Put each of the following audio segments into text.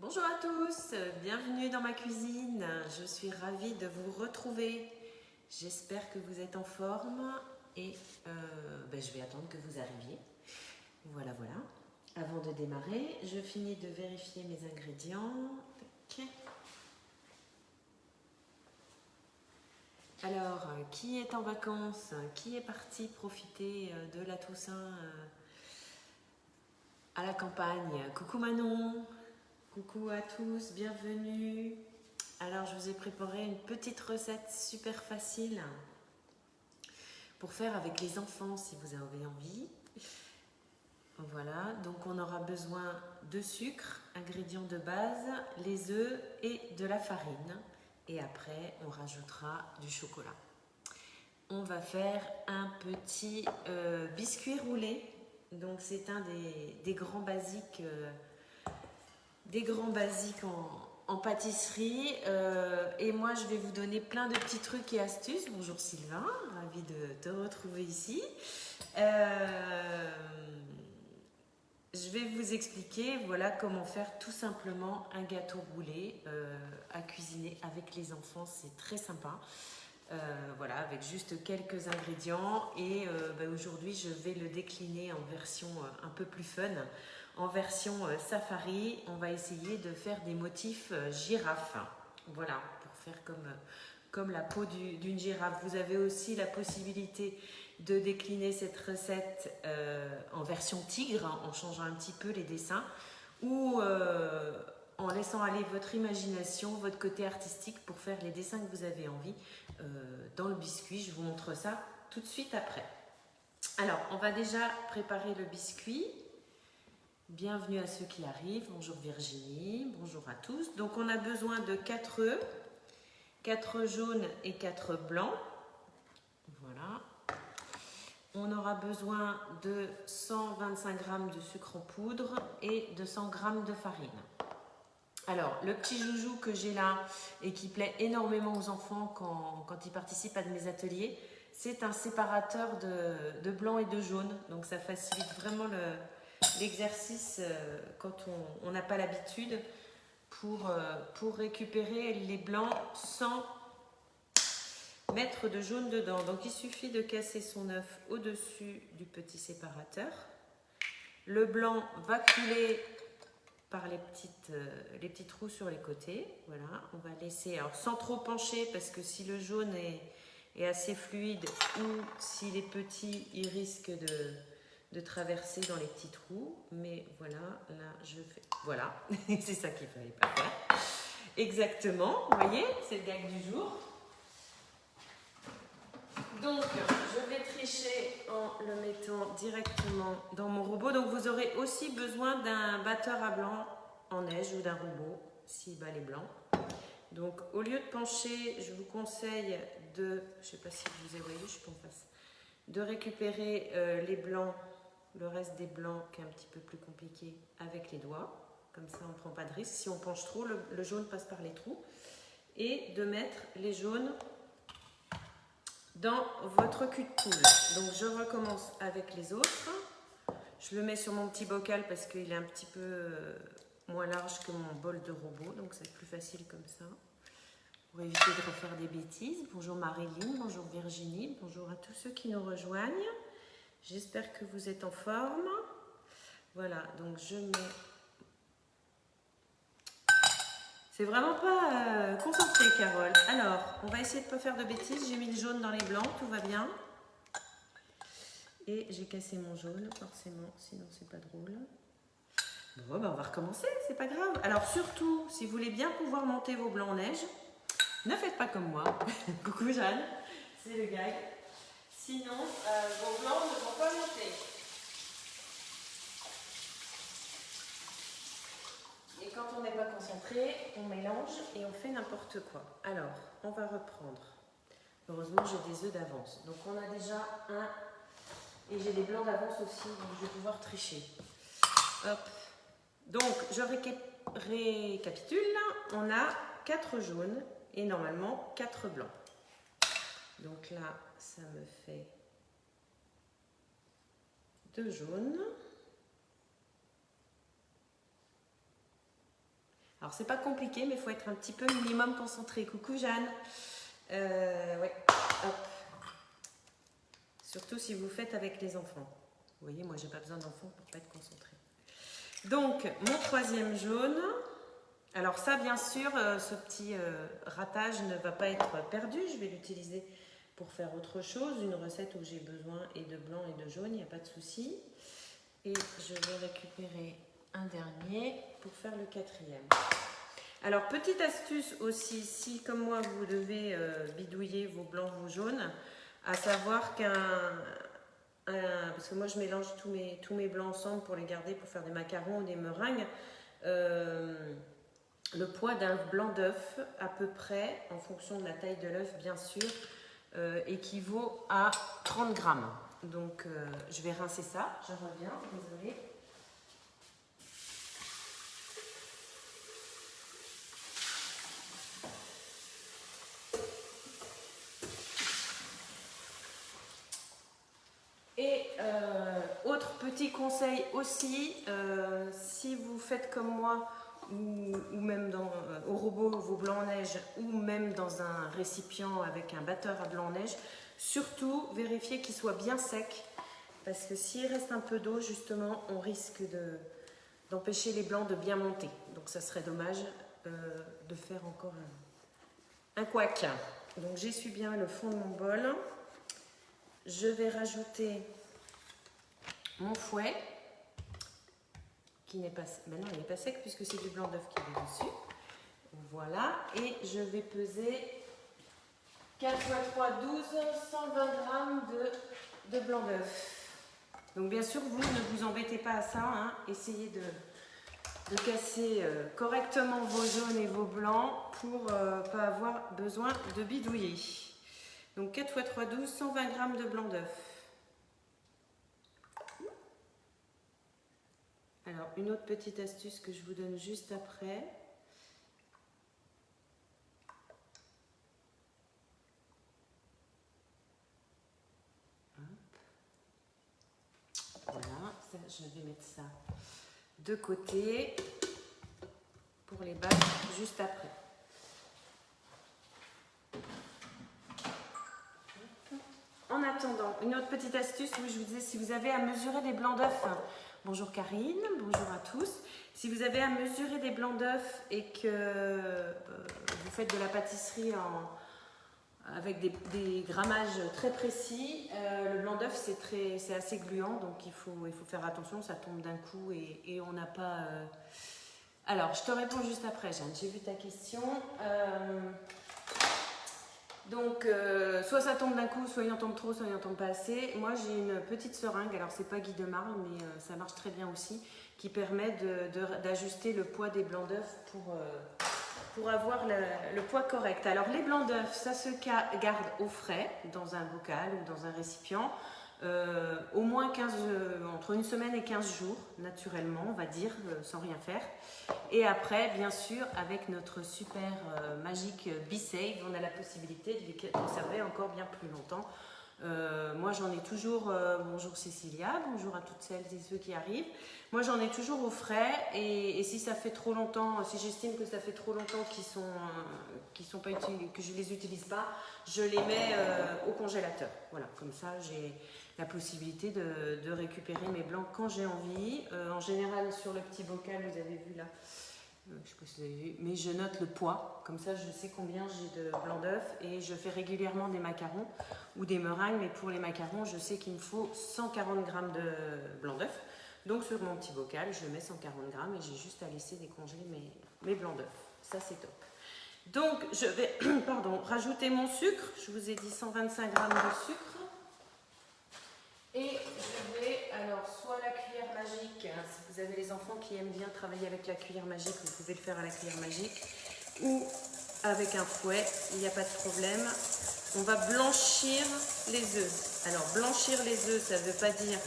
Bonjour à tous, bienvenue dans ma cuisine. Je suis ravie de vous retrouver. J'espère que vous êtes en forme et je vais attendre que vous arriviez. Voilà. Avant de démarrer, je finis de vérifier mes ingrédients. Tac. Alors, qui est en vacances? Qui est parti profiter de la Toussaint à la campagne? Coucou Manon, coucou à tous, bienvenue. Alors, je vous ai préparé une petite recette super facile pour faire avec les enfants si vous avez envie. Voilà, donc on aura besoin de sucre, ingrédients de base, les œufs et de la farine. Et après, on rajoutera du chocolat. On va faire un petit biscuit roulé. Donc c'est un des grands basiques, en pâtisserie. Et moi, je vais vous donner plein de petits trucs et astuces. Bonjour Sylvain, ravie de te retrouver ici. Je vais vous expliquer voilà comment faire tout simplement un gâteau roulé à cuisiner avec les enfants. C'est très sympa. Voilà, avec juste quelques ingrédients. Et aujourd'hui, je vais le décliner en version un peu plus fun. En version safari, on va essayer de faire des motifs girafe. Voilà, pour faire comme la peau d'une girafe. Vous avez aussi la possibilité de décliner cette recette en version tigre, hein, en changeant un petit peu les dessins, ou en laissant aller votre imagination, votre côté artistique pour faire les dessins que vous avez envie dans le biscuit. Je vous montre ça tout de suite après. Alors, on va déjà préparer le biscuit. Bienvenue à ceux qui arrivent. Bonjour Virginie, bonjour à tous. Donc on a besoin de 4 œufs, 4 jaunes et 4 blancs. Voilà. On aura besoin de 125 g de sucre en poudre et de 100 g de farine. Alors, le petit joujou que j'ai là et qui plaît énormément aux enfants quand ils participent à de mes ateliers, c'est un séparateur de blanc et de jaune. Donc ça facilite vraiment l'exercice quand on n'a pas l'habitude pour récupérer les blancs sans mettre de jaune dedans. Donc il suffit de casser son œuf au-dessus du petit séparateur. Le blanc va couler par les petits trous sur les côtés. Voilà, on va laisser, alors sans trop pencher parce que si le jaune est assez fluide ou s'il est petit, il risque de traverser dans les petits trous. Mais voilà, là je fais, voilà, c'est ça qu'il ne fallait pas faire. Exactement, vous voyez, c'est le gag du jour. Donc, je vais tricher en le mettant directement dans mon robot. Donc, vous aurez aussi besoin d'un batteur à blanc en neige ou d'un robot, s'il bat les blancs. Donc, au lieu de pencher, je vous conseille de, je ne sais pas si vous avez vu, je suis pas en face, de récupérer les blancs, le reste des blancs qui est un petit peu plus compliqué avec les doigts. Comme ça, on ne prend pas de risque. Si on penche trop, le jaune passe par les trous. Et de mettre les jaunes dans votre cul de poule. Donc je recommence avec les autres. Je le mets sur mon petit bocal parce qu'il est un petit peu moins large que mon bol de robot, donc c'est plus facile comme ça pour éviter de refaire des bêtises. Bonjour Marilyn, bonjour Virginie, bonjour à tous ceux qui nous rejoignent. J'espère que vous êtes en forme. Voilà, donc je mets... C'est vraiment pas concentré, Carole. Alors, on va essayer de ne pas faire de bêtises. J'ai mis le jaune dans les blancs, tout va bien. Et j'ai cassé mon jaune, forcément, sinon c'est pas drôle. Bon, on va recommencer, c'est pas grave. Alors surtout, si vous voulez bien pouvoir monter vos blancs en neige, ne faites pas comme moi. Coucou Jeanne, c'est le gag. Sinon, vos blancs ne vont pas monter. Et quand on n'est pas concentré, on mélange et on fait n'importe quoi. Alors, on va reprendre. Heureusement, j'ai des œufs d'avance. Donc on a déjà un... Et j'ai des blancs d'avance aussi, donc je vais pouvoir tricher. Hop. Donc, je récapitule. On a 4 jaunes et normalement 4 blancs. Donc là, ça me fait 2 jaunes. Alors, c'est pas compliqué, mais il faut être un petit peu minimum concentré. Coucou Jeanne. Ouais, hop. Surtout si vous faites avec les enfants. Vous voyez, moi, j'ai pas besoin d'enfants pour pas être concentré. Donc, mon troisième jaune. Alors ça, bien sûr, ce petit ratage ne va pas être perdu. Je vais l'utiliser pour faire autre chose. Une recette où j'ai besoin et de blanc et de jaune, il n'y a pas de souci. Et je vais récupérer un dernier pour faire le quatrième. Alors, petite astuce aussi, si comme moi, vous devez bidouiller vos blancs, vos jaunes, à savoir parce que moi, je mélange tous mes blancs ensemble pour les garder, pour faire des macarons ou des meringues. Le poids d'un blanc d'œuf, à peu près, en fonction de la taille de l'œuf, bien sûr, équivaut à 30 grammes. Donc, je vais rincer ça. Je reviens, désolée. Et autre petit conseil aussi, si vous faites comme moi, ou même au robot vos blancs en neige, ou même dans un récipient avec un batteur à blanc en neige, surtout vérifiez qu'il soit bien sec, parce que s'il reste un peu d'eau, justement, on risque d'empêcher les blancs de bien monter. Donc ça serait dommage de faire encore un couac. Donc j'essuie bien le fond de mon bol. Je vais rajouter mon fouet, qui n'est pas... Ben non, il n'est pas sec puisque c'est du blanc d'œuf qui est dessus. Voilà, et je vais peser 4 x 3, 12, 120 grammes de blanc d'œuf. Donc bien sûr, vous ne vous embêtez pas à ça, hein. Essayez de casser correctement vos jaunes et vos blancs pour pas avoir besoin de bidouiller. Donc 4 x 3, 12, 120 grammes de blanc d'œuf. Alors, une autre petite astuce que je vous donne juste après. Voilà, ça, je vais mettre ça de côté pour les battre juste après. En attendant, une autre petite astuce, oui, je vous disais, si vous avez à mesurer des blancs d'œufs, bonjour Karine, bonjour à tous. Si vous avez à mesurer des blancs d'œufs et que vous faites de la pâtisserie avec des grammages très précis, le blanc d'œuf c'est assez gluant, donc il faut faire attention, ça tombe d'un coup et on n'a pas... Alors, je te réponds juste après, Jeanne, j'ai vu ta question. Donc, soit ça tombe d'un coup, soit il en tombe trop, soit il en tombe pas assez. Moi, j'ai une petite seringue, alors c'est pas Guy de Marle, mais ça marche très bien aussi, qui permet d'ajuster le poids des blancs d'œufs pour avoir le poids correct. Alors, les blancs d'œufs, ça se garde au frais, dans un bocal ou dans un récipient, au moins entre une semaine et 15 jours, naturellement, on va dire, sans rien faire. Et après, bien sûr, avec notre super magique B-Save, on a la possibilité de les conserver encore bien plus longtemps. Moi, j'en ai toujours, bonjour Cécilia, bonjour à toutes celles et ceux qui arrivent. Moi, j'en ai toujours au frais et si ça fait trop longtemps, si j'estime que ça fait trop longtemps qu'ils sont pas utilisés, que je les utilise pas, je les mets au congélateur. Voilà, comme ça, j'ai la possibilité de récupérer mes blancs quand j'ai envie. En général, sur le petit bocal, vous avez vu là, je ne sais pas si vous avez vu, mais je note le poids. Comme ça, je sais combien j'ai de blanc d'œuf et je fais régulièrement des macarons ou des meringues. Mais pour les macarons, je sais qu'il me faut 140 grammes de blanc d'œuf. Donc, sur mon petit bocal, je mets 140 grammes et j'ai juste à laisser décongeler mes blancs d'œuf. Ça, c'est top. Donc, je vais rajouter mon sucre. Je vous ai dit 125 grammes de sucre. Et je vais, alors, soit la cuillère magique, hein, si vous avez les enfants qui aiment bien travailler avec la cuillère magique, vous pouvez le faire à la cuillère magique, ou avec un fouet, il n'y a pas de problème. On va blanchir les œufs. Alors, blanchir les œufs, ça ne veut pas dire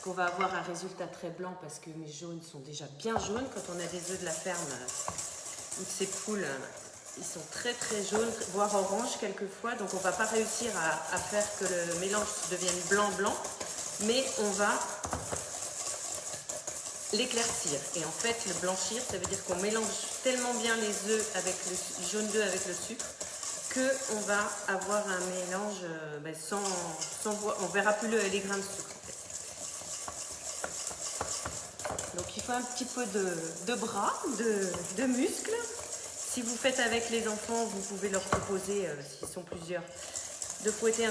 qu'on va avoir un résultat très blanc, parce que mes jaunes sont déjà bien jaunes. Quand on a des œufs de la ferme ou de ces poules, ils sont très très jaunes, voire orange quelquefois, donc on ne va pas réussir à faire que le mélange devienne blanc-blanc, mais on va l'éclaircir. Et en fait, le blanchir, ça veut dire qu'on mélange tellement bien les œufs avec le jaune d'œuf avec le sucre qu'on va avoir un mélange on verra plus les grains de sucre. Donc il faut un petit peu de bras, de muscles. Si vous faites avec les enfants, vous pouvez leur proposer, s'ils sont plusieurs, de fouetter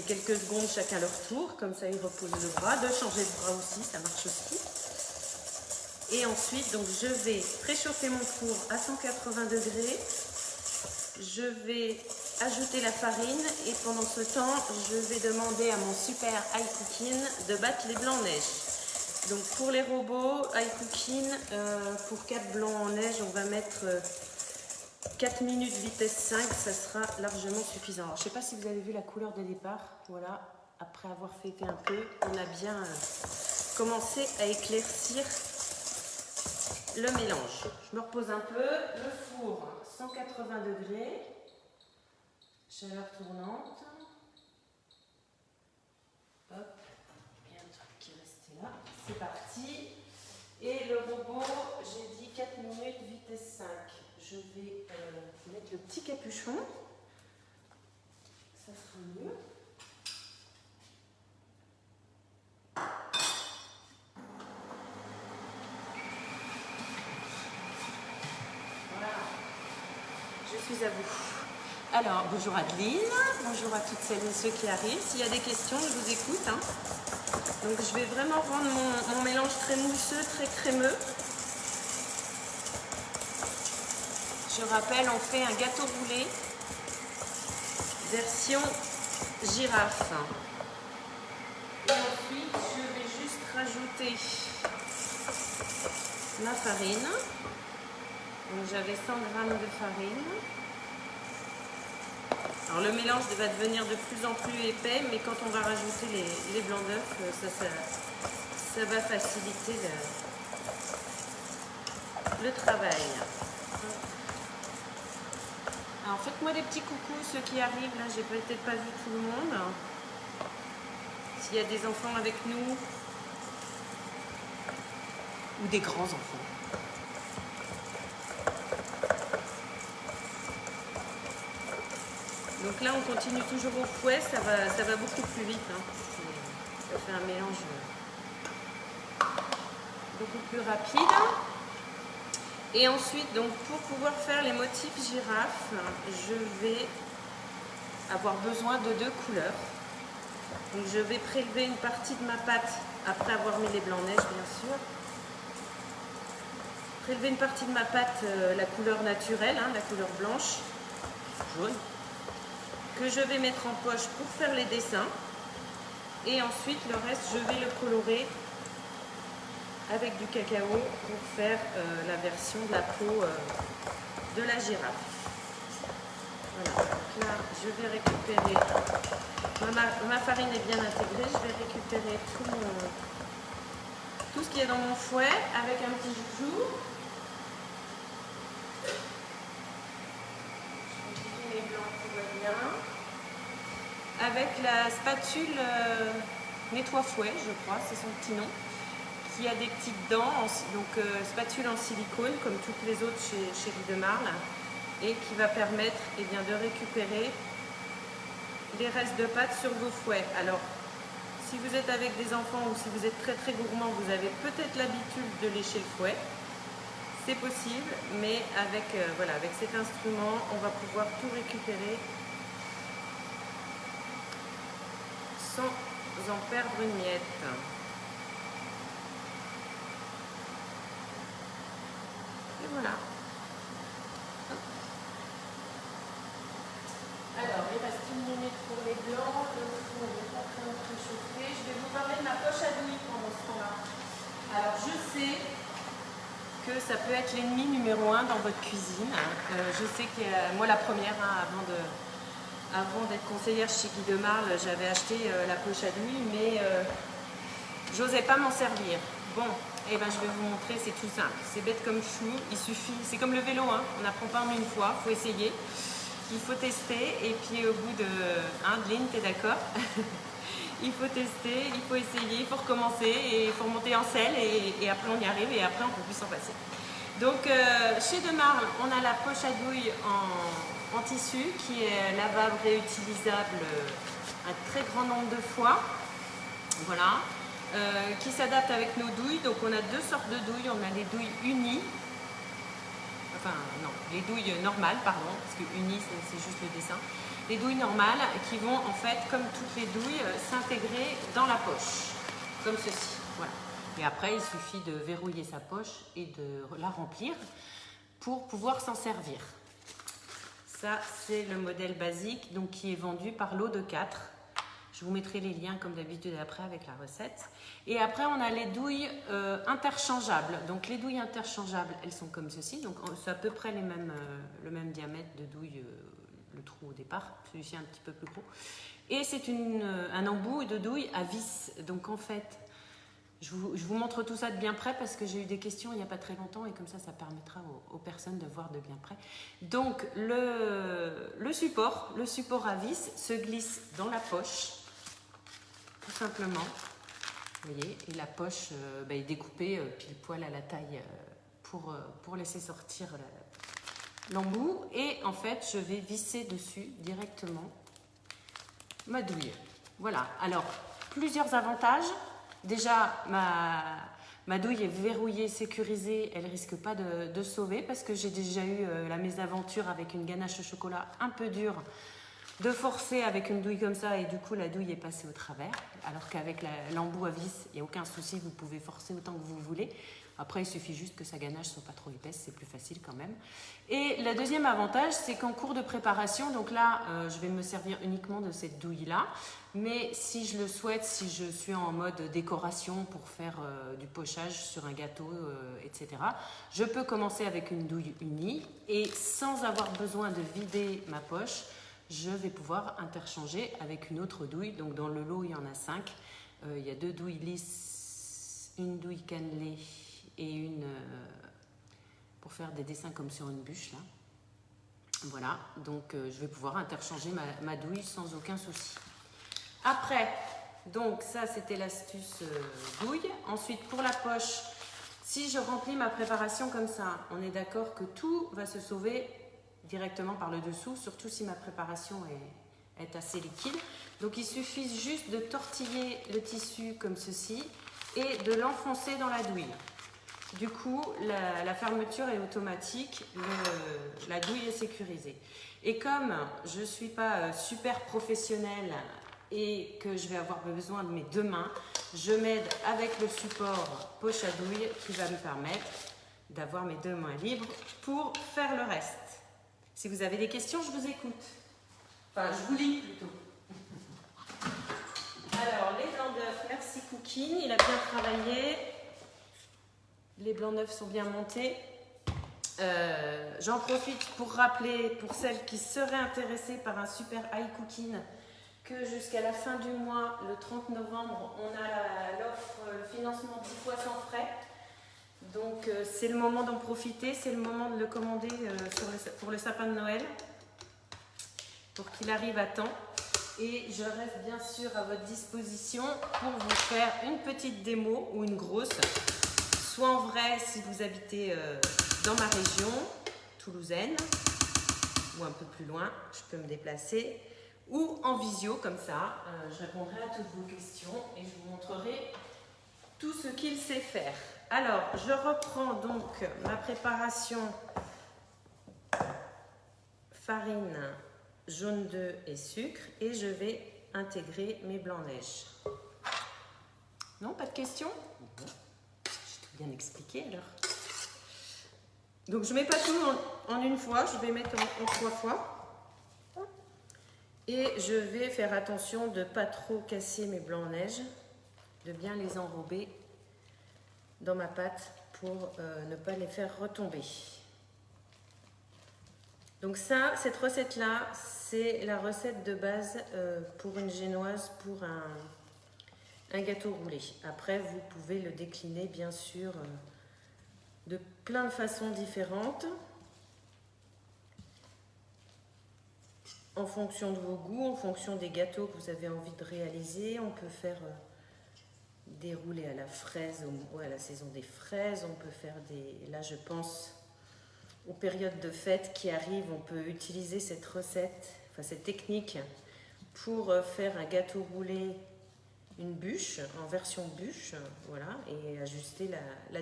quelques secondes chacun leur tour, comme ça ils reposent le bras, de changer de bras aussi, ça marche aussi. Et ensuite, donc je vais préchauffer mon four à 180 degrés. Je vais ajouter la farine et pendant ce temps, je vais demander à mon super iCooking de battre les blancs en neige. Donc pour les robots, iCooking, pour 4 blancs en neige, on va mettre 4 minutes vitesse 5, ça sera largement suffisant. Alors, je ne sais pas si vous avez vu la couleur de départ. Voilà, après avoir fêté un peu, on a bien commencé à éclaircir le mélange. Je me repose un peu. Le four, 180 degrés, chaleur tournante. Hop, il y a un truc qui est resté là. C'est parti. Et le robot, j'ai dit 4 minutes, vitesse 5. Je vais mettre le petit capuchon. Ça sera mieux. Voilà. Je suis à vous. Alors, bonjour Adeline, bonjour à toutes celles et ceux qui arrivent. S'il y a des questions, je vous écoute. Donc, je vais vraiment rendre mon mélange très mousseux, très crémeux. Je rappelle, on fait un gâteau roulé version girafe. Et ensuite, je vais juste rajouter ma farine. Donc j'avais 100 g de farine. Alors le mélange va devenir de plus en plus épais, mais quand on va rajouter les blancs d'œufs, ça va faciliter le travail. Alors faites-moi des petits coucous, ceux qui arrivent, là j'ai peut-être pas vu tout le monde. S'il y a des enfants avec nous, ou des grands enfants. Donc là on continue toujours au fouet, ça va beaucoup plus vite. Ça fait un mélange beaucoup plus rapide. Et ensuite, donc, pour pouvoir faire les motifs girafes, je vais avoir besoin de 2 couleurs. Donc, je vais prélever une partie de ma pâte, après avoir mis les blancs neige, bien sûr. Prélever une partie de ma pâte, la couleur naturelle, la couleur blanche, jaune, que je vais mettre en poche pour faire les dessins. Et ensuite, le reste, je vais le colorer avec du cacao pour faire la version de la peau de la girafe. Voilà, donc là je vais récupérer, ma farine est bien intégrée, je vais récupérer tout ce qui est dans mon fouet avec un petit joujou. Je vais les blancs, tout va bien. Avec la spatule nettoie-fouet, je crois, c'est son petit nom. Qui a des petites dents, donc spatule en silicone comme toutes les autres chez Guy de Marle, et qui va permettre de récupérer les restes de pâte sur vos fouets. Alors si vous êtes avec des enfants ou si vous êtes très très gourmand, vous avez peut-être l'habitude de lécher le fouet, c'est possible, mais avec cet instrument on va pouvoir tout récupérer sans en perdre une miette. Et voilà. Alors, il reste 1 minute pour les blancs. Le four n'est pas très préchauffé. Je vais vous parler de ma poche à douille pendant ce temps-là. Alors, je sais que ça peut être l'ennemi numéro 1 dans votre cuisine. Je sais que moi, la première, avant d'être conseillère chez Guy de Marle, j'avais acheté la poche à douille, mais j'osais pas m'en servir. Bon. Eh ben, je vais vous montrer, c'est tout simple, c'est bête comme chou, il suffit, c'est comme le vélo, on n'apprend pas en une fois, il faut essayer, il faut tester, et puis au bout de, Lynn, t'es d'accord? il faut tester, il faut essayer, il faut recommencer, et il faut remonter en selle, et après on y arrive, et après on peut plus s'en passer. Donc chez De Marle, on a la poche à douille en tissu qui est lavable, réutilisable un très grand nombre de fois. Voilà. Qui s'adapte avec nos douilles. Donc on a deux sortes de douilles. On a les douilles unies. Enfin non, les douilles normales, pardon, parce que unies c'est juste le dessin. Les douilles normales qui vont en fait, comme toutes les douilles, s'intégrer dans la poche. Comme ceci. Voilà. Et après, il suffit de verrouiller sa poche et de la remplir pour pouvoir s'en servir. Ça, c'est le modèle basique, donc qui est vendu par lot de 4. Je vous mettrai les liens comme d'habitude après avec la recette. Et après, on a les douilles interchangeables. Donc les douilles interchangeables, elles sont comme ceci. Donc c'est à peu près le même diamètre de douille, le trou au départ. Celui-ci est un petit peu plus gros. Et c'est un embout de douille à vis. Donc en fait, je vous montre tout ça de bien près parce que j'ai eu des questions il n'y a pas très longtemps et comme ça permettra aux personnes de voir de bien près. Donc le support à vis se glisse dans la poche, tout simplement. Vous voyez, et la poche est découpée pile poil à la taille pour laisser sortir l'embout. Et en fait, je vais visser dessus directement ma douille. Voilà, alors plusieurs avantages. Déjà, ma douille est verrouillée, sécurisée, elle ne risque pas de sauver parce que j'ai déjà eu la mésaventure avec une ganache au chocolat un peu dure de forcer avec une douille comme ça et du coup la douille est passée au travers. Alors qu'avec l'embout à vis, il n'y a aucun souci, vous pouvez forcer autant que vous voulez. Après, il suffit juste que sa ganache ne soit pas trop épaisse, c'est plus facile quand même. Et le deuxième avantage, c'est qu'en cours de préparation, donc là, je vais me servir uniquement de cette douille-là. Mais si je le souhaite, si je suis en mode décoration pour faire du pochage sur un gâteau, etc., je peux commencer avec une douille unie et sans avoir besoin de vider ma poche, je vais pouvoir interchanger avec une autre douille. Donc dans le lot, il y en a 5. Il y a 2 douilles lisses, une douille cannelée et une pour faire des dessins comme sur une bûche là. Voilà, donc je vais pouvoir interchanger ma douille sans aucun souci. Après, donc ça c'était l'astuce douille. Ensuite pour la poche, si je remplis ma préparation comme ça, on est d'accord que tout va se sauver directement par le dessous, surtout si ma préparation est assez liquide. Donc il suffit juste de tortiller le tissu comme ceci et de l'enfoncer dans la douille. Du coup, la fermeture est automatique, la douille est sécurisée. Et comme je ne suis pas super professionnelle et que je vais avoir besoin de mes 2 mains, je m'aide avec le support poche à douille qui va me permettre d'avoir mes 2 mains libres pour faire le reste. Si vous avez des questions, je vous écoute. Enfin, je vous lis plutôt. Alors, les blancs d'œufs, merci Cooking, il a bien travaillé. Les blancs d'œufs sont bien montés. J'en profite pour rappeler, pour celles qui seraient intéressées par un super high cooking, que jusqu'à la fin du mois, le 30 novembre, on a l'offre financement 10 fois sans frais. Donc c'est le moment d'en profiter, c'est le moment de le commander pour le sapin de Noël, pour qu'il arrive à temps. Et je reste bien sûr à votre disposition pour vous faire une petite démo ou une grosse, soit en vrai si vous habitez dans ma région toulousaine ou un peu plus loin, je peux me déplacer, ou en visio comme ça, je répondrai à toutes vos questions et je vous montrerai tout ce qu'il sait faire. Alors, je reprends donc ma préparation farine, jaune d'œuf et sucre et je vais intégrer mes blancs-neige. Non, pas de questions? J'ai tout bien expliqué alors. Donc, je ne mets pas tout en une fois, je vais mettre en 3 fois. Et je vais faire attention de ne pas trop casser mes blancs-neige, de bien les enrober dans ma pâte pour ne pas les faire retomber. Donc ça, cette recette-là, c'est la recette de base pour une génoise, pour un gâteau roulé. Après, vous pouvez le décliner, bien sûr, de plein de façons différentes. en fonction de vos goûts, en fonction des gâteaux que vous avez envie de réaliser. On peut faire des roulés à la fraise, à la saison des fraises. On peut faire des... Là, je pense aux périodes de fête qui arrivent. On peut utiliser cette recette, enfin cette technique pour faire un gâteau roulé, une bûche, en version bûche, voilà, et ajuster la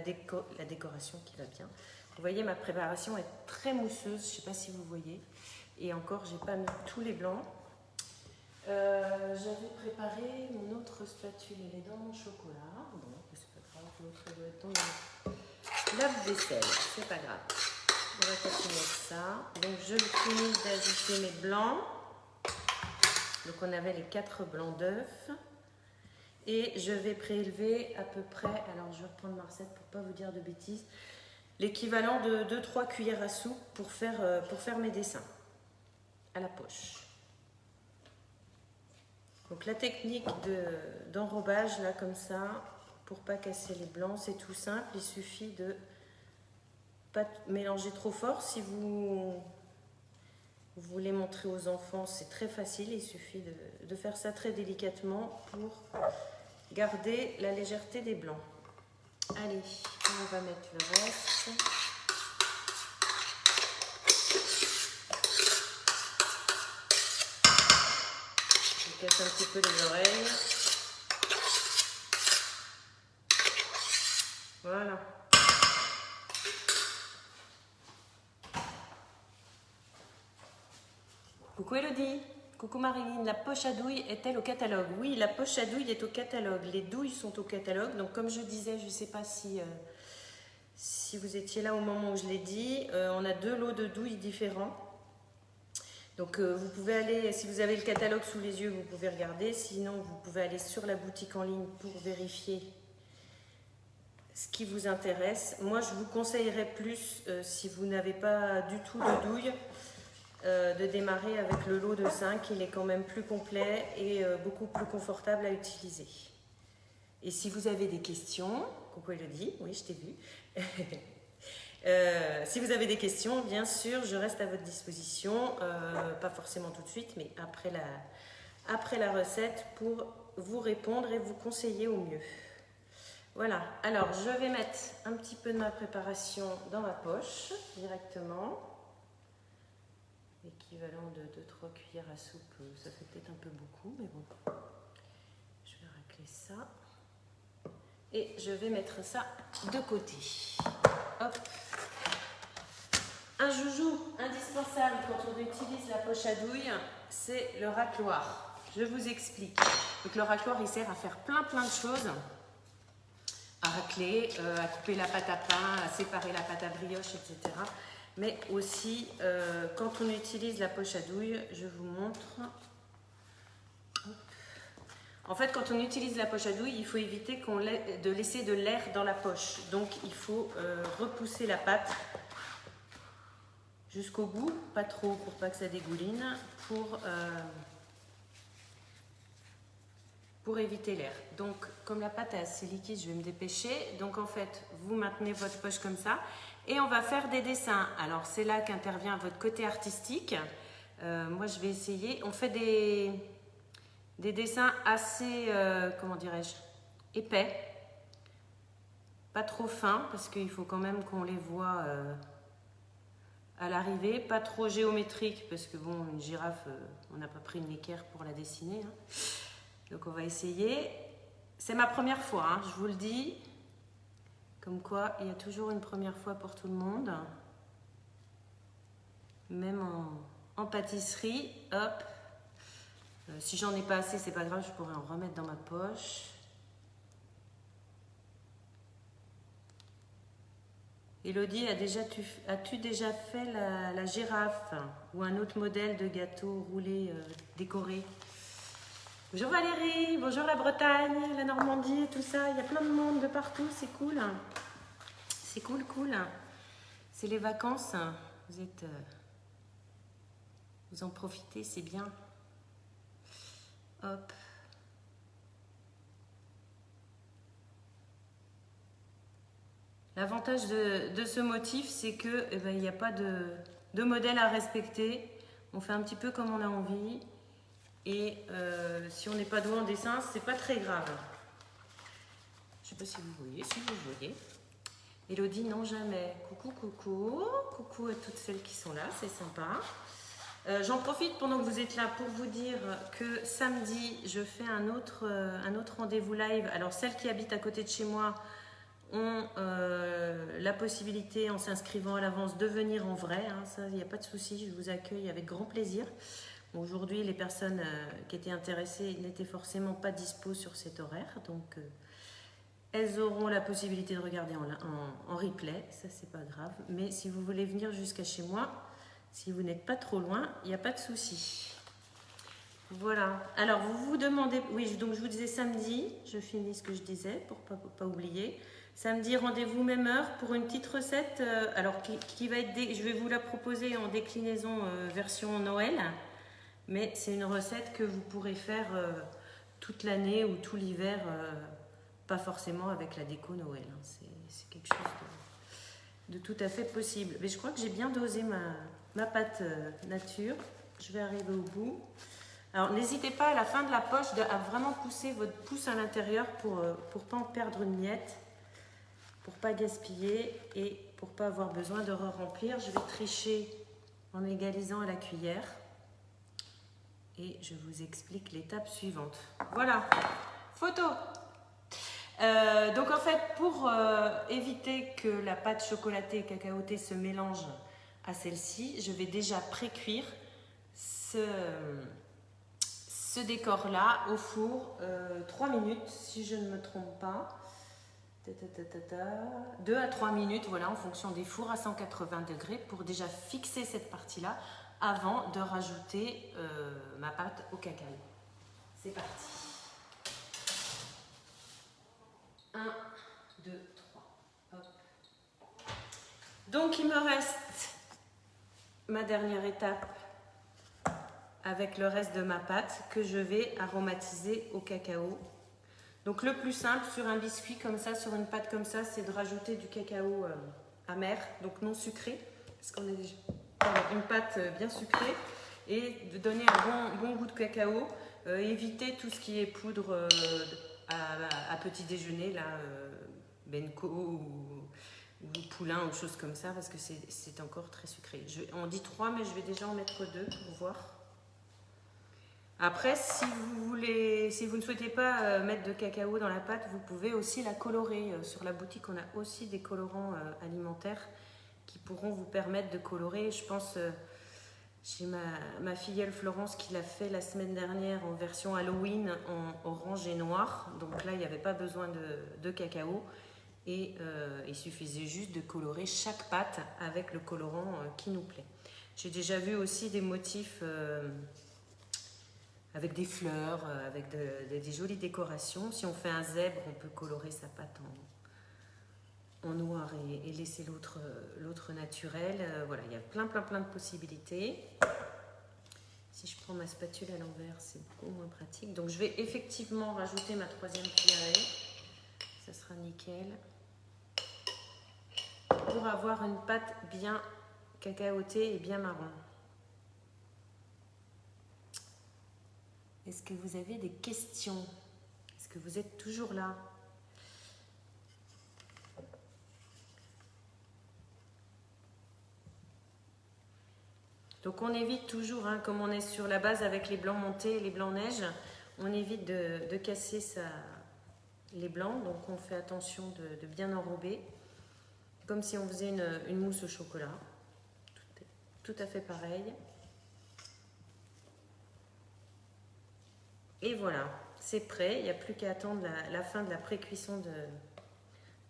décoration qui va bien. Vous voyez, ma préparation est très mousseuse, je ne sais pas si vous voyez. Et encore, j'ai pas mis tous les blancs. J'avais préparé mon autre spatule, elle est dans mon chocolat. Bon, c'est pas grave, l'autre doit être dans mon lave-vaisselle, c'est pas grave. On va continuer ça. Donc je finis d'ajouter mes blancs. Donc on avait les 4 blancs d'œufs. Et je vais prélever à peu près, alors je vais reprendre ma recette pour ne pas vous dire de bêtises, l'équivalent de 2-3 cuillères à soupe pour faire mes dessins à la poche. Donc la technique d'enrobage, là comme ça, pour pas casser les blancs, c'est tout simple. Il suffit de pas mélanger trop fort. Si vous voulez montrer aux enfants, c'est très facile. Il suffit de faire ça très délicatement pour garder la légèreté des blancs. Allez, on va mettre le reste. Je casse un petit peu les oreilles. Voilà. Coucou Elodie. Coucou Marilyn, la poche à douille est-elle au catalogue? Oui, la poche à douille est au catalogue. Les douilles sont au catalogue. Donc comme je disais, je ne sais pas si vous étiez là au moment où je l'ai dit, on a 2 lots de douilles différents. Donc vous pouvez aller, si vous avez le catalogue sous les yeux, vous pouvez regarder. Sinon, vous pouvez aller sur la boutique en ligne pour vérifier ce qui vous intéresse. Moi, je vous conseillerais plus, si vous n'avez pas du tout de douilles, de démarrer avec le lot de 5. Il est quand même plus complet et beaucoup plus confortable à utiliser. Et si vous avez des questions, coucou Elodie, oui je t'ai vu. Si vous avez des questions, bien sûr, je reste à votre disposition, pas forcément tout de suite, mais après la recette pour vous répondre et vous conseiller au mieux. Voilà, alors je vais mettre un petit peu de ma préparation dans ma poche directement. L'équivalent de 2-3 cuillères à soupe, ça fait peut-être un peu beaucoup, mais bon. Je vais racler ça. Et je vais mettre ça de côté. Hop. Un joujou indispensable quand on utilise la poche à douille, c'est le racloir. Je vous explique. Donc le racloir, il sert à faire plein de choses. À racler, à couper la pâte à pain, à séparer la pâte à brioche, etc. Mais aussi, quand on utilise la poche à douille, je vous montre. En fait, quand on utilise la poche à douille, il faut éviter de laisser de l'air dans la poche. Donc, il faut repousser la pâte jusqu'au bout, pas trop pour pas que ça dégouline, pour éviter l'air. Donc, comme la pâte est assez liquide, je vais me dépêcher. Donc, en fait, vous maintenez votre poche comme ça. Et on va faire des dessins. Alors, c'est là qu'intervient votre côté artistique. Moi, je vais essayer. On fait des dessins assez, comment dirais-je, épais. Pas trop fins, parce qu'il faut quand même qu'on les voit à l'arrivée. Pas trop géométriques, parce que bon, une girafe, on n'a pas pris une équerre pour la dessiner. Hein. Donc, on va essayer. C'est ma première fois, hein, je vous le dis. Comme quoi, il y a toujours une première fois pour tout le monde. Même en pâtisserie, hop. Si j'en ai pas assez, c'est pas grave, je pourrais en remettre dans ma poche. Elodie, as-tu déjà fait la girafe ou un autre modèle de gâteau roulé décoré? Bonjour Valérie, bonjour la Bretagne, la Normandie et tout ça. Il y a plein de monde de partout, c'est cool. C'est cool. C'est les vacances. Vous en profitez, c'est bien. Hop. L'avantage de ce motif, c'est que il n'y a pas de modèle à respecter. On fait un petit peu comme on a envie. Et si on n'est pas doué en dessin, c'est pas très grave. Je sais pas si vous voyez, si vous voyez. Elodie, non jamais. Coucou, coucou. Coucou à toutes celles qui sont là, c'est sympa. J'en profite pendant que vous êtes là pour vous dire que samedi, je fais un autre rendez-vous live. Alors, celles qui habitent à côté de chez moi ont la possibilité, en s'inscrivant à l'avance, de venir en vrai. Hein, ça, il n'y a pas de souci, je vous accueille avec grand plaisir. Bon, aujourd'hui, les personnes qui étaient intéressées n'étaient forcément pas dispo sur cet horaire. Donc, elles auront la possibilité de regarder en replay. Ça, c'est pas grave. Mais si vous voulez venir jusqu'à chez moi, si vous n'êtes pas trop loin, il n'y a pas de souci. Voilà. Alors, vous vous demandez... Oui, donc je vous disais samedi, je finis ce que je disais pour pas oublier. Samedi, rendez-vous même heure pour une petite recette. Alors, qui va être... Je vais vous la proposer en déclinaison version Noël. Mais c'est une recette que vous pourrez faire toute l'année ou tout l'hiver. Pas forcément avec la déco Noël. Hein. C'est quelque chose de tout à fait possible. Mais je crois que j'ai bien dosé ma pâte nature. Je vais arriver au bout. Alors, n'hésitez pas à la fin de la poche à vraiment pousser votre pouce à l'intérieur pour pas en perdre une miette, pour pas gaspiller et pour pas avoir besoin de re-remplir. Je vais tricher en égalisant à la cuillère et je vous explique l'étape suivante. Voilà, photo. Donc en fait, pour éviter que la pâte chocolatée et cacaotée se mélange à celle-ci, je vais déjà pré-cuire ce décor-là au four 3 minutes, si je ne me trompe pas. 2 à 3 minutes, voilà, en fonction des fours à 180 degrés, pour déjà fixer cette partie-là avant de rajouter ma pâte au cacao. C'est parti. 1, 2, 3. Hop. Donc, il me reste ma dernière étape avec le reste de ma pâte que je vais aromatiser au cacao. Donc, le plus simple sur un biscuit comme ça, sur une pâte comme ça, c'est de rajouter du cacao amer, donc non sucré, parce qu'on a déjà une pâte bien sucrée, et de donner un bon goût de cacao. Éviter tout ce qui est poudre à petit déjeuner, là, Benco ou Poulain ou choses comme ça, parce que c'est encore très sucré. On dit 3, mais je vais déjà en mettre 2 pour voir. Après, si vous ne souhaitez pas mettre de cacao dans la pâte, vous pouvez aussi la colorer. Sur la boutique, on a aussi des colorants alimentaires qui pourront vous permettre de colorer. Je pense... J'ai ma filleule Florence qui l'a fait la semaine dernière en version Halloween en orange et noir. Donc là, il n'y avait pas besoin de cacao. Et il suffisait juste de colorer chaque pâte avec le colorant qui nous plaît. J'ai déjà vu aussi des motifs avec des fleurs, avec des jolies décorations. Si on fait un zèbre, on peut colorer sa pâte en noir et laisser l'autre naturel. Voilà, il y a plein de possibilités. Si je prends ma spatule à l'envers, c'est beaucoup moins pratique. Donc je vais effectivement rajouter ma 3e cuillerée. Ça sera nickel. Pour avoir une pâte bien cacaotée et bien marron. Est-ce que vous avez des questions? Est-ce que vous êtes toujours là? Donc on évite toujours, hein, comme on est sur la base avec les blancs montés et les blancs neige, on évite de casser les blancs. Donc on fait attention de bien enrober, comme si on faisait une mousse au chocolat. Tout à fait pareil. Et voilà, c'est prêt. Il n'y a plus qu'à attendre la fin de la pré-cuisson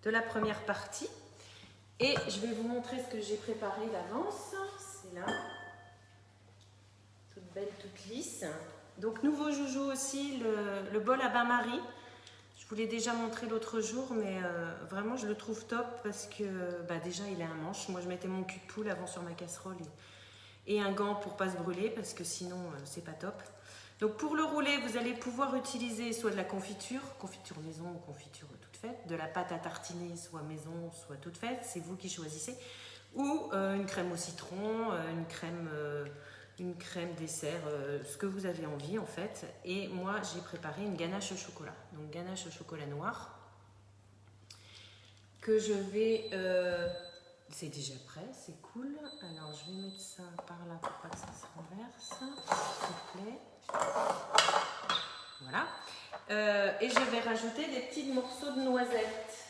de la première partie. Et je vais vous montrer ce que j'ai préparé d'avance. C'est là. Toute belle, toute lisse. Donc nouveau joujou aussi, le bol à bain-marie. Je vous l'ai déjà montré l'autre jour, mais vraiment je le trouve top parce que déjà il a un manche. Moi je mettais mon cul de poule avant sur ma casserole et un gant pour pas se brûler parce que sinon c'est pas top. Donc pour le rouler, vous allez pouvoir utiliser soit de la confiture maison ou confiture toute faite, de la pâte à tartiner, soit maison, soit toute faite, c'est vous qui choisissez, ou une crème au citron, une une crème dessert, ce que vous avez envie en fait. Et moi, j'ai préparé une ganache au chocolat. Donc ganache au chocolat noir que je vais... c'est déjà prêt, c'est cool. Alors, je vais mettre ça par là pour pas que ça se renverse, s'il vous plaît. Voilà. Et je vais rajouter des petits morceaux de noisettes.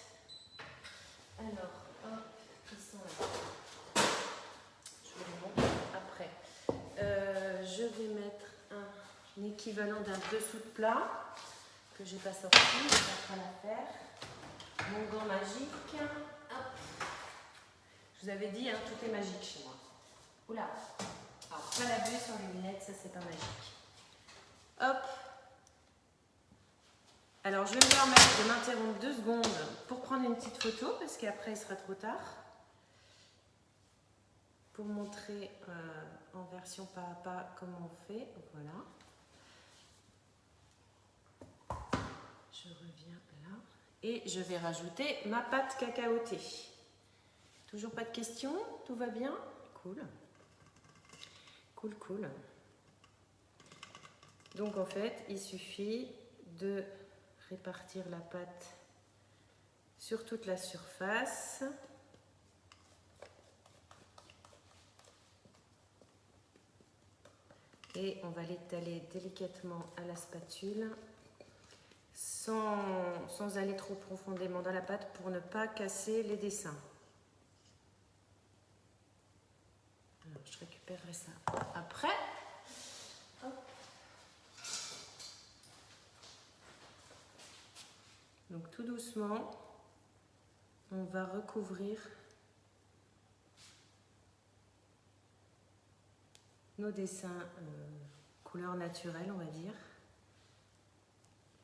Alors, hop, ils sont là. Je vous les montre après. Je vais mettre un équivalent d'un dessous de plat que j'ai pas sorti, je vais pas la faire. Mon gant magique. Hop. Je vous avais dit, hein, tout est magique chez moi. Oula. Alors, pas la buée sur les lunettes, ça c'est pas magique. Hop. Alors, je vais me permettre de m'interrompre 2 secondes pour prendre une petite photo parce qu'après il sera trop tard. Pour montrer en version pas à pas comment on fait. Voilà. Je reviens là. Et je vais rajouter ma pâte cacaotée. Toujours pas de questions? Tout va bien? Cool. Cool, cool. Donc en fait, il suffit de répartir la pâte sur toute la surface. Et on va l'étaler délicatement à la spatule sans aller trop profondément dans la pâte pour ne pas casser les dessins. Alors, je récupérerai ça après. Hop. Donc tout doucement, on va recouvrir nos dessins couleur naturelle, on va dire.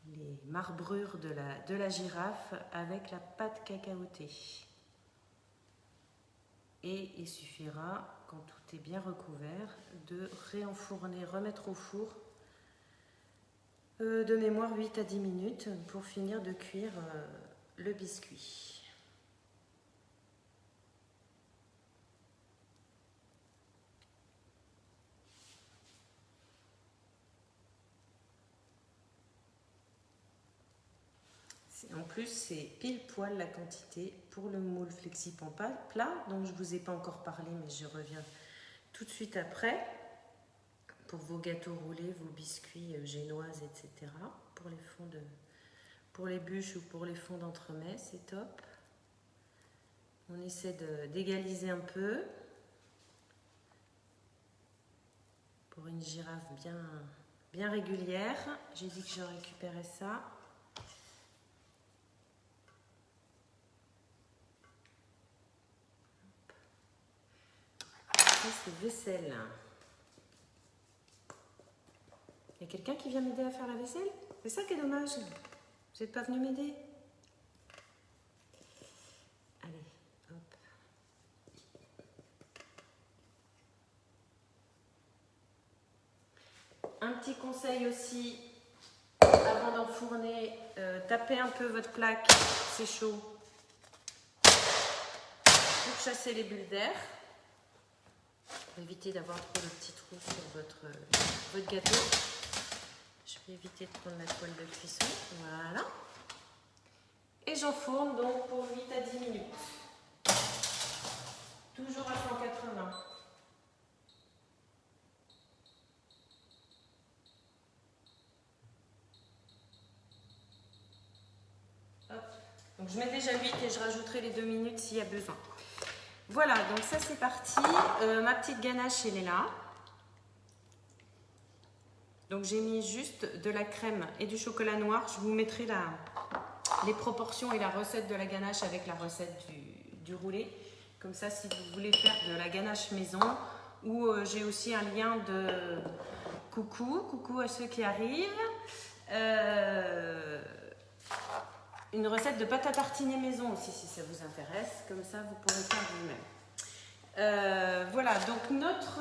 Les marbrures de la girafe avec la pâte cacaotée. Et il suffira, quand tout est bien recouvert, de réenfourner, remettre au four de mémoire 8 à 10 minutes pour finir de cuire le biscuit. En plus, c'est pile poil la quantité pour le moule FlexiPan plat, dont je ne vous ai pas encore parlé, mais je reviens tout de suite après. Pour vos gâteaux roulés, vos biscuits génoises, etc. Pour les bûches ou pour les fonds d'entremets, c'est top. On essaie d'égaliser un peu pour une girafe bien régulière. J'ai dit que je récupérais ça. Ça, c'est vaisselle. Il y a quelqu'un qui vient m'aider à faire la vaisselle? C'est ça qui est dommage. Vous n'êtes pas venu m'aider? Allez, hop. Un petit conseil aussi, avant d'enfourner, tapez un peu votre plaque, c'est chaud, pour chasser les bulles d'air. Pour éviter d'avoir trop de petits trous sur votre gâteau. Je vais éviter de prendre la toile de cuisson. Voilà. Et j'enfourne donc pour 8 à 10 minutes. Toujours à 180. Hop. Donc je mets déjà 8 et je rajouterai les 2 minutes s'il y a besoin. Voilà, donc ça c'est parti. Ma petite ganache, elle est là. Donc j'ai mis juste de la crème et du chocolat noir. Je vous mettrai les proportions et la recette de la ganache avec la recette du roulé. Comme ça, si vous voulez faire de la ganache maison, ou j'ai aussi un lien de coucou à ceux qui arrivent. Une recette de pâte à tartiner maison aussi, si ça vous intéresse. Comme ça, vous pourrez faire vous-même. Voilà, donc notre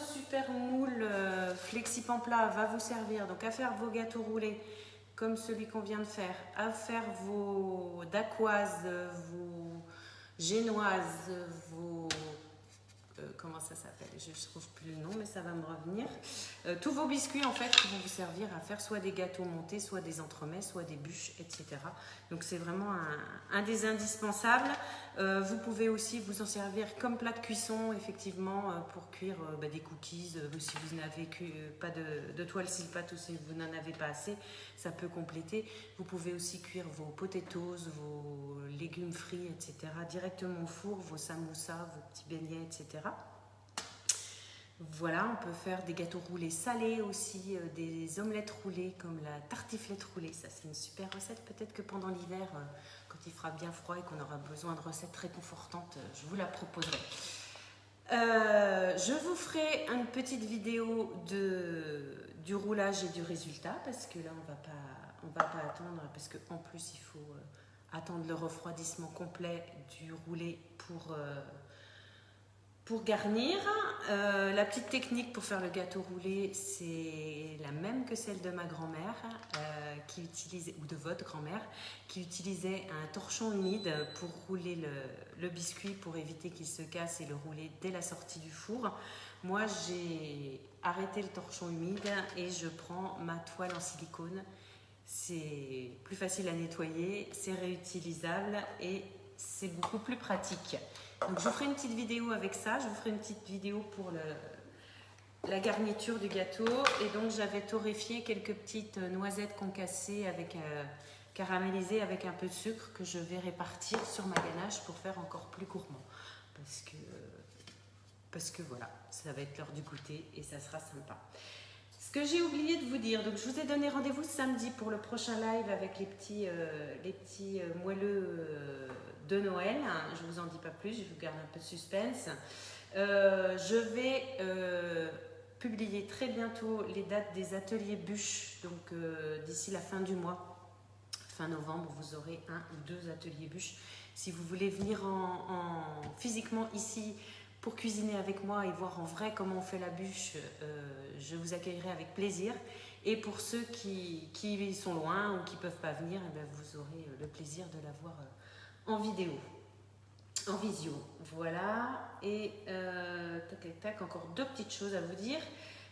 super moule FlexiPan plat va vous servir donc à faire vos gâteaux roulés comme celui qu'on vient de faire, à faire vos dacquoises, vos génoises, vos comment ça s'appelle, je ne trouve plus le nom, mais ça va me revenir. Tous vos biscuits, en fait, qui vont vous servir à faire soit des gâteaux montés, soit des entremets, soit des bûches, etc. Donc, c'est vraiment un des indispensables. Vous pouvez aussi vous en servir comme plat de cuisson, effectivement, pour cuire des cookies. Si vous n'avez pas de toile cils pâte ou si vous n'en avez pas assez, ça peut compléter. Vous pouvez aussi cuire vos potatoes, vos légumes frits, etc. directement au four, vos samoussas, vos petits beignets, etc. Voilà, on peut faire des gâteaux roulés salés aussi, des omelettes roulées comme la tartiflette roulée. Ça, c'est une super recette. Peut-être que pendant l'hiver, quand il fera bien froid et qu'on aura besoin de recettes réconfortantes, je vous la proposerai. Je vous ferai une petite vidéo du roulage et du résultat parce que là, on va pas attendre parce qu'en plus, il faut attendre le refroidissement complet du roulé pour garnir. La petite technique pour faire le gâteau roulé, c'est la même que celle de ma grand-mère, ou de votre grand-mère, qui utilisait un torchon humide pour rouler le biscuit pour éviter qu'il se casse et le rouler dès la sortie du four. Moi, j'ai arrêté le torchon humide et je prends ma toile en silicone. C'est plus facile à nettoyer, c'est réutilisable et c'est beaucoup plus pratique. Donc je vous ferai une petite vidéo avec ça, je vous ferai une petite vidéo pour la garniture du gâteau. Et donc j'avais torréfié quelques petites noisettes concassées caramélisées avec un peu de sucre que je vais répartir sur ma ganache pour faire encore plus gourmand. Parce que voilà, ça va être l'heure du goûter et ça sera sympa. Ce que j'ai oublié de vous dire, donc je vous ai donné rendez-vous samedi pour le prochain live avec les petits moelleux de Noël. Je ne vous en dis pas plus, je vous garde un peu de suspense. Je vais publier très bientôt les dates des ateliers bûches, donc d'ici la fin du mois. Fin novembre, vous aurez 1 ou 2 ateliers bûches. Si vous voulez venir physiquement ici pour cuisiner avec moi et voir en vrai comment on fait la bûche, je vous accueillerai avec plaisir. Et pour ceux qui sont loin ou qui ne peuvent pas venir, eh bien, vous aurez le plaisir de la voir en vidéo, en visio. Voilà. Et encore 2 petites choses à vous dire.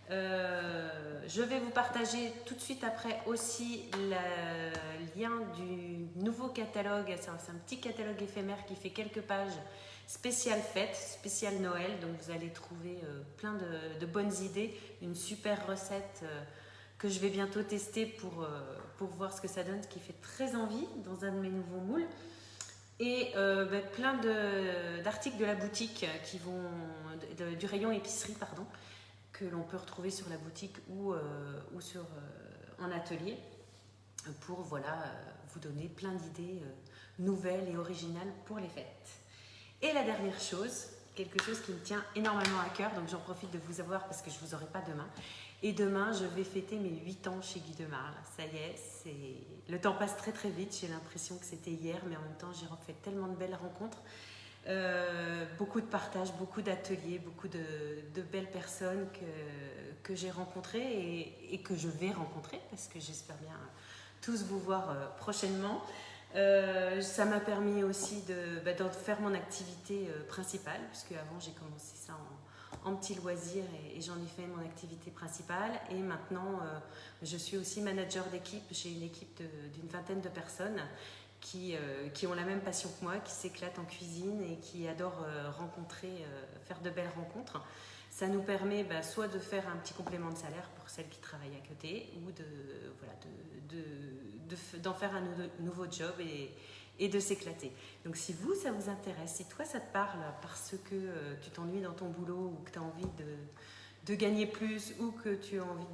Je vais vous partager tout de suite après aussi le lien du nouveau catalogue. C'est un petit catalogue éphémère qui fait quelques pages spécial fête, spécial Noël. Donc vous allez trouver plein de bonnes idées, une super recette que je vais bientôt tester pour voir ce que ça donne, qui fait très envie dans un de mes nouveaux moules. Et plein d'articles de la boutique du rayon épicerie, pardon, que l'on peut retrouver sur la boutique ou en atelier pour vous donner plein d'idées nouvelles et originales pour les fêtes. Et la dernière chose, quelque chose qui me tient énormément à cœur, donc j'en profite de vous avoir parce que je ne vous aurai pas demain. Et demain, je vais fêter mes 8 ans chez Guy Demarle. Ça y est, le temps passe très très vite. J'ai l'impression que c'était hier, mais en même temps, j'ai fait tellement de belles rencontres. Beaucoup de partages, beaucoup d'ateliers, beaucoup de belles personnes que j'ai rencontrées et que je vais rencontrer parce que j'espère bien tous vous voir prochainement. Ça m'a permis aussi de faire mon activité principale, puisque avant j'ai commencé ça en petit loisir et j'en ai fait mon activité principale. Et maintenant, je suis aussi manager d'équipe. J'ai une équipe d'une vingtaine de personnes qui ont la même passion que moi, qui s'éclatent en cuisine et qui adorent faire de belles rencontres. Ça nous permet soit de faire un petit complément de salaire pour celles qui travaillent à côté ou d'en faire un nouveau job et de s'éclater. Donc si ça vous intéresse, si toi ça te parle parce que tu t'ennuies dans ton boulot ou que tu as envie de gagner plus ou que tu as envie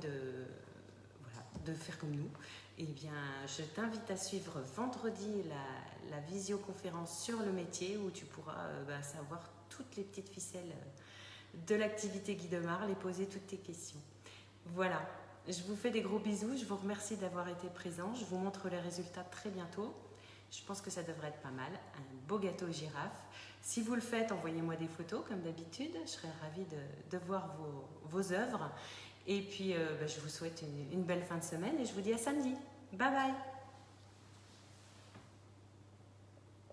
de faire comme nous, eh bien, je t'invite à suivre vendredi la visioconférence sur le métier où tu pourras savoir toutes les petites ficelles de l'activité Guy Demarle et poser toutes tes questions. Voilà, je vous fais des gros bisous, je vous remercie d'avoir été présent, je vous montre les résultats très bientôt. Je pense que ça devrait être pas mal, un beau gâteau girafe. Si vous le faites, envoyez-moi des photos comme d'habitude, je serai ravie de voir vos œuvres. Et puis, je vous souhaite une belle fin de semaine et je vous dis à samedi. Bye bye!